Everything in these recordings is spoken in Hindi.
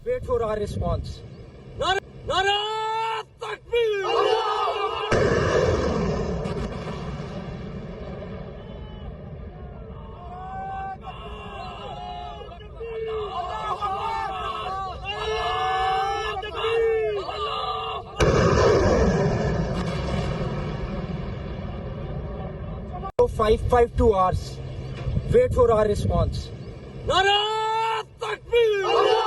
Wait for our response. Nara Takbir! So 552 hours. Wait for our response. Nara Takbir!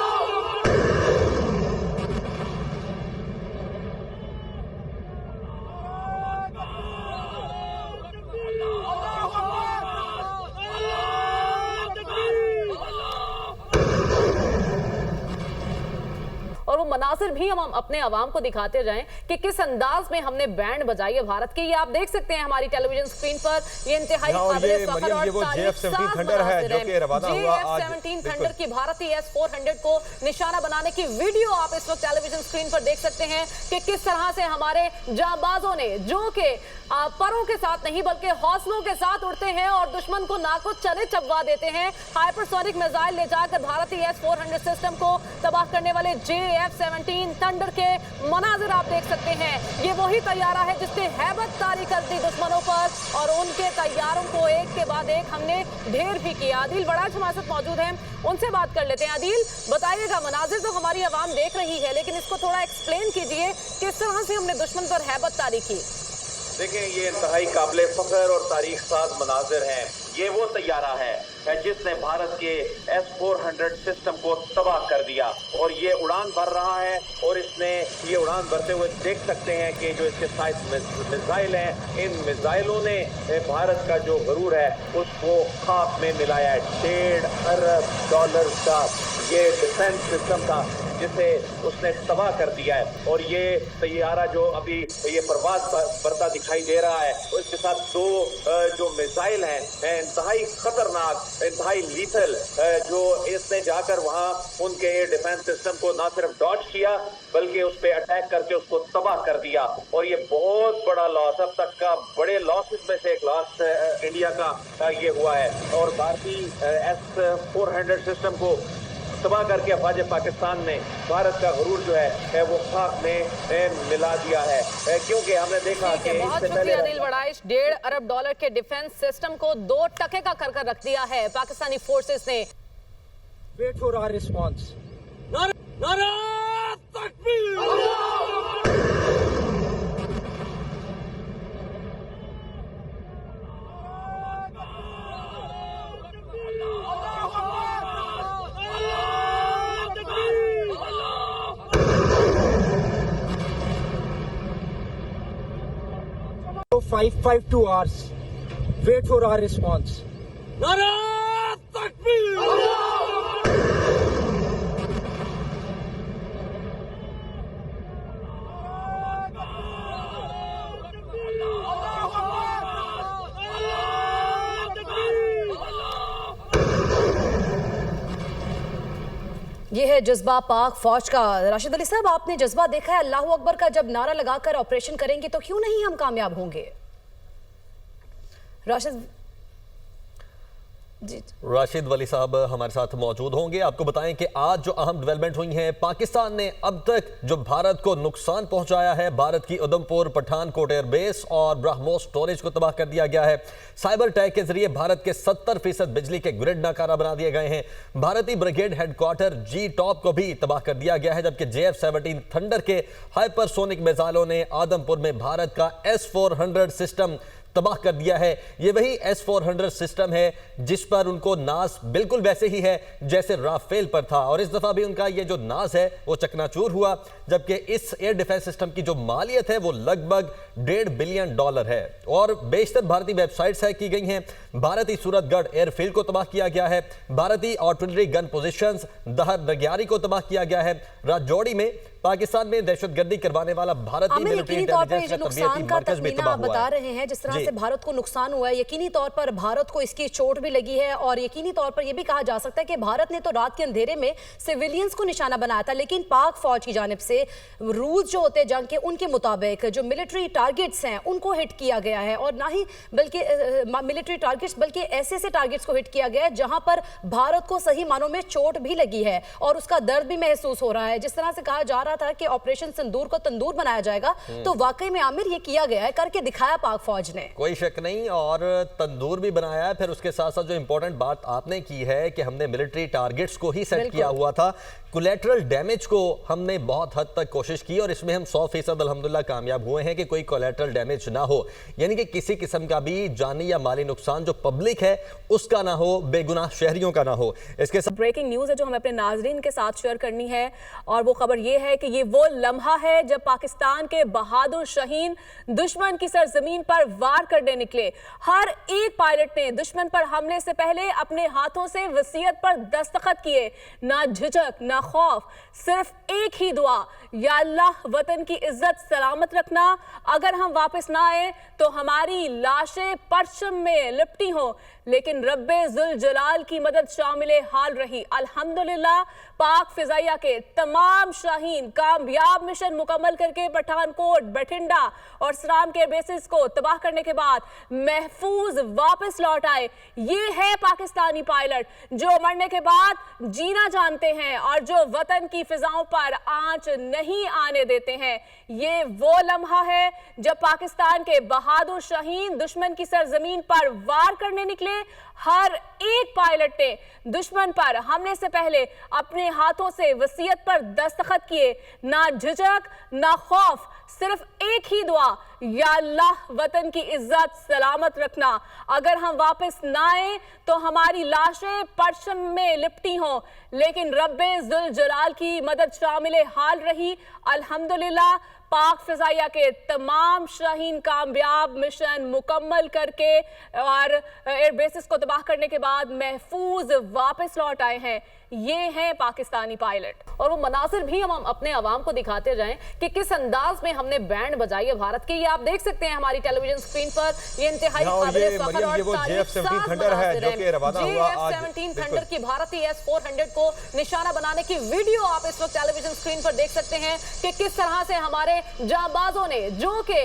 और वो मनासिर भी हम अपने अवाम को दिखाते जाएं कि किस अंदाज में हमने बैंड बजाई है भारत की। ये आप देख सकते हैं हमारी टेलीविजन स्क्रीन पर। ये इंतहाई काबिल फख्र और JF-17 थंडर है जो कि रवाना हुआ आज। JF-17 थंडर की भारतीय S-400 को निशाना बनाने की वीडियो आप इस वक्त टेलीविजन स्क्रीन पर देख सकते हैं कि किस तरह से हमारे जांबाजों ने, जो कि परों के साथ नहीं बल्कि हौसलों के साथ उड़ते हैं और दुश्मन को नाको चले चबवा देते हैं, हाइपरसोनिक मिसाइल ले जाकर भारतीय S-400 सिस्टम को तबाह करने वाले JF-17 थंडर के मनाजिर आप देख सकते हैं। ये वही तैयारा है जिसने हैबत तारी कर दी दुश्मनों पर और उनके तैयारों को एक के बाद एक हमने ढेर भी किया। आदिल बड़ाच हमारे साथ मौजूद हैं, उनसे बात कर लेते हैं। आदिल, बताइएगा, मनाजिर तो हमारी आवाम देख रही है लेकिन इसको थोड़ा एक्सप्लेन कीजिए किस तरह से हमने दुश्मन पर हैबत तारी की। देखें, ये इंतहाई काबिल फख्र और तारीख साज मनाजिर हैं। ये वो तैयारा है जिसने भारत के S-400 सिस्टम को तबाह कर दिया और ये उड़ान भर रहा है और इसने ये उड़ान भरते हुए देख सकते हैं कि जो इसके साथ मिसाइल हैं, इन मिसाइलों ने भारत का जो गरूर है उसको खाक में मिलाया है। $1.5 अरब का ये डिफेंस सिस्टम था जिसे उसने तबाह कर दिया है। और ये तैयारा जो अभी ये परवाज करता दिखाई दे रहा है, उसके साथ दो जो मिसाइल हैं इंतहाई खतरनाक, इंतहाई लीथल, जो इसने जाकर वहां उनके डिफेंस सिस्टम को ना सिर्फ डॉज किया बल्कि उस पर अटैक करके उसको तबाह कर दिया। और ये बहुत बड़ा लॉस, अब तक का बड़े लॉसेस में से एक लॉस इंडिया का ये हुआ है। और भारतीय S-400 सिस्टम को तबाह करके अफवाज पाकिस्तान ने भारत का गरूर जो है वो खाक में मिला दिया है, क्योंकि हमने देखा कि बहुत शुक्रिया आदिल बड़ाइश। $1.5 अरब के डिफेंस सिस्टम को 2 टके का कर रख दिया है पाकिस्तानी फोर्सेस ने। Wait for our response. Nara Takbir! So 552 hours. Wait for our response. Nara Takbir! ये है जज्बा पाक फौज का। राशिद अली साहब, आपने जज्बा देखा है अल्लाहू अकबर का, जब नारा लगाकर ऑपरेशन करेंगे तो क्यों नहीं हम कामयाब होंगे? राशिद वली साहब हमारे साथ मौजूद होंगे। आपको बताएं कि आज जो अहम डेवलपमेंट हुई हैं, पाकिस्तान ने अब तक जो भारत को नुकसान पहुंचाया है, भारत की उधमपुर पठानकोट एयरबेस और ब्रह्मोस स्टोरेज को तबाह कर दिया गया है। साइबर अटैक के जरिए भारत के 70% बिजली के ग्रिड नाकारा बना दिए गए हैं। भारतीय ब्रिगेड हेडक्वार्टर जी टॉप को भी तबाह कर दिया गया है, जबकि JF-17 थंडर के हाइपरसोनिक मिसाइलों ने आदमपुर में भारत का S-400 सिस्टम तबाह कर दिया है। ये वही S-400 सिस्टम है जिस पर उनको नाज बिल्कुल वैसे ही है जैसे राफेल पर था, और इस दफा भी उनका ये जो नाज है वो चकनाचूर हुआ, जबकि इस एयर डिफेंस सिस्टम की जो मालियत है वो लगभग $1.5 बिलियन है। और बेशतर भारतीय वेबसाइट्स हैक की गई हैं। भारतीय सूरतगढ़ एयरफील्ड को तबाह किया गया है। भारतीय आर्टिलरी गन पोजिशंस दहर नग्यारी को तबाह किया गया है। राजौड़ी में पाकिस्तान में दहशतगर्दी करवाने वाला भारतीय मिलिट्री यकीनी तौर पर ये इंटेलिजेंस जो का तरबियती नुकसान का मरकज भी तखमीना तबाह आप हुआ बता है। रहे हैं, जिस तरह जी। से भारत को नुकसान हुआ है, यकीनी तौर पर भारत को इसकी चोट भी लगी है और यकीनी तौर पर यह भी कहा जा सकता है कि भारत ने तो रात के अंधेरे में सिविलियंस को निशाना बनाया था, लेकिन पाक फौज की जानिब से रूल्स जो होते हैं जंग के, उनके मुताबिक जो मिलिट्री टारगेट्स हैं उनको हिट किया गया है, और ना ही बल्कि मिलिट्री टारगेट्स बल्कि ऐसे टारगेट्स को हिट किया गया है जहां पर भारत को सही मानों में चोट भी लगी है और उसका दर्द भी महसूस हो रहा है। जिस तरह से कहा जा रहा था कि ऑपरेशन सिंदूर को तंदूर बनाया जाएगा, तो वाकई में आमिर ये किया गया है, करके दिखाया पाक फौज ने, कोई शक नहीं, और तंदूर भी बनाया है। फिर उसके साथ साथ जो इंपॉर्टेंट बात आपने की है कि हमने मिलिट्री टारगेट्स को ही सेट किया हुआ था, कोलैटरल डैमेज को हमने बहुत हद तक कोशिश की और इसमें हम 100% अल्हम्दुलिल्लाह कामयाब हुए हैं कि कोई कोलैटरल डैमेज ना हो, यानी कि किसी किस्म का भी जानी या माली नुकसान जो पब्लिक है उसका ना हो, बेगुनाह शहरियों का ना हो। इसके साथ ब्रेकिंग न्यूज़ है जो हमें अपने नाजरीन के साथ शेयर करनी है, और वो खबर ये है कि ये वो लम्हा है जब पाकिस्तान के बहादुर शहीन दुश्मन की सरजमीन पर वार करने निकले। हर एक पायलट ने दुश्मन पर हमले से पहले अपने हाथों से वसीयत पर दस्तखत किए, ना झिझक ना खौफ, सिर्फ एक ही दुआ, या अल्लाह वतन की इज्जत सलामत रखना, अगर हम वापस ना आए तो हमारी लाशें परचम में लिपटी हो, लेकिन रब्बे जुल जलाल की मदद शामिल हाल रही। अल्हम्दुलिल्लाह पाक फिजाइया के तमाम शाहीन कामयाब मिशन मुकम्मल करके पठानकोट, बठिंडा और सराम के बेसिस को तबाह करने के बाद महफूज वापस लौट आए। ये है पाकिस्तानी पायलट जो मरने के बाद जीना जानते हैं और जो वतन की फिजाओं पर आंच नहीं आने देते हैं। ये वो लम्हा है जब पाकिस्तान के बहादुर शहीन दुश्मन की सरजमीन पर वार करने निकले। हर एक पायलट ने दुश्मन पर हमले से पहले अपने हाथों से वसीयत पर दस्तखत किए, ना झिझक ना खौफ, सिर्फ एक ही दुआ, या अल्लाह वतन की इज्जत सलामत रखना, अगर हम वापस ना आए तो हमारी लाशें परचम में लिपटी हों, लेकिन रब्बे जुल जलाल की मदद शामिल हाल रही। अल्हम्दुलिल्लाह पाक फिजाइया के तमाम शाहीन कामयाब मिशन मुकम्मल करके और एयर बेसिस को तबाह करने के बाद महफूज वापस लौट आए हैं। ये हैं पाकिस्तानी पायलट, और वो मनासिर भी हम अपने अवाम को दिखाते जाएं कि किस अंदाज में हमने बैंड बजाई है भारत की। ये आप देख सकते हैं हमारी टेलीविजन स्क्रीन पर, ये इंतहाई काबिल फख्र और JF-17 थंडर है जो कि रवाना हुआ आज। JF-17 थंडर की भारतीय S-400 को निशाना बनाने की वीडियो आप इस वक्त टेलीविजन स्क्रीन पर देख सकते हैं कि किस तरह से हमारे जांबाजों ने, जो कि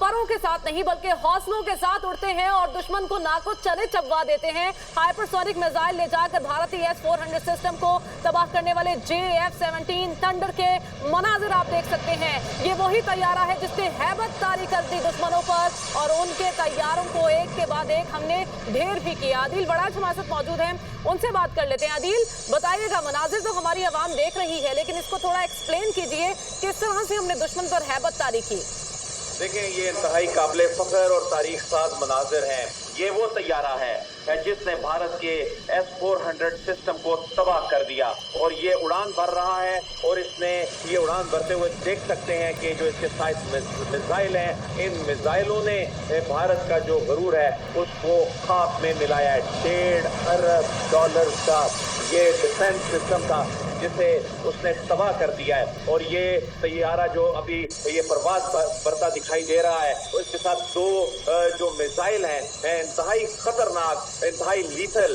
परों के साथ नहीं बल्कि हौसलों के साथ उड़ते हैं और दुश्मन को नाको चने चबवा देते हैं, हाइपरसोनिक मिसाइल ले जाकर भारतीय S-400 सिस्टम को तबाह करने वाले JF-17 थंडर के मनाजिर आप देख सकते हैं। ये वही तैयारा है जिसने हैबत तारी कर दी दुश्मनों पर, और उनके तैयारों को एक के बाद एक हमने ढेर भी किया। आदिल बड़ाच हमारे साथ मौजूद हैं, उनसे बात कर लेते हैं। आदिल, बताइएगा, मनाजिर तो हमारी आवाम देख रही है, लेकिन इसको थोड़ा एक्सप्लेन कीजिए किस तरह से हमने दुश्मन पर हैबत तारी की। देखें, ये इंतहाई काबिल फख्र और तारीख साज मनाजिर हैं। ये वो तैयारा है जिसने भारत के S-400 सिस्टम को तबाह कर दिया, और ये उड़ान भर रहा है, और इसने ये उड़ान भरते हुए देख सकते हैं कि जो इसके साथ मिसाइल हैं, इन मिसाइलों ने भारत का जो गरूर है उसको खाक में मिलाया है। $1.5 अरब का ये डिफेंस सिस्टम था जिसे उसने तबाह कर दिया है, और ये तैयारा जो अभी ये परवाज करता दिखाई दे रहा है, उसके साथ दो जो मिसाइल हैं इंतहाई खतरनाक, इंतहाई लीथल,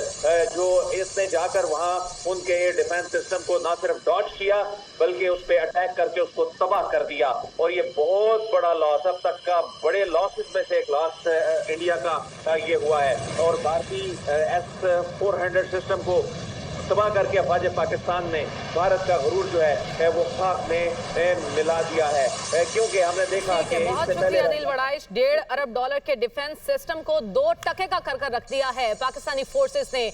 जो इसने जाकर वहां उनके डिफेंस सिस्टम को ना सिर्फ डॉज किया बल्कि उस पर अटैक करके उसको तबाह कर दिया। और ये बहुत बड़ा लॉस, अब तक का बड़े लॉसेस में से एक लॉस इंडिया का ये हुआ है, और भारतीय S-400 सिस्टम को तबाह करके अफवाज पाकिस्तान ने भारत का गरूर जो है वो खाक में मिला दिया है, क्योंकि हमने देखा कि बहुत शुक्रिया दिल बड़ाइश। $1.5 अरब के डिफेंस सिस्टम को 2 टके का कर रख दिया है पाकिस्तानी फोर्सेस ने।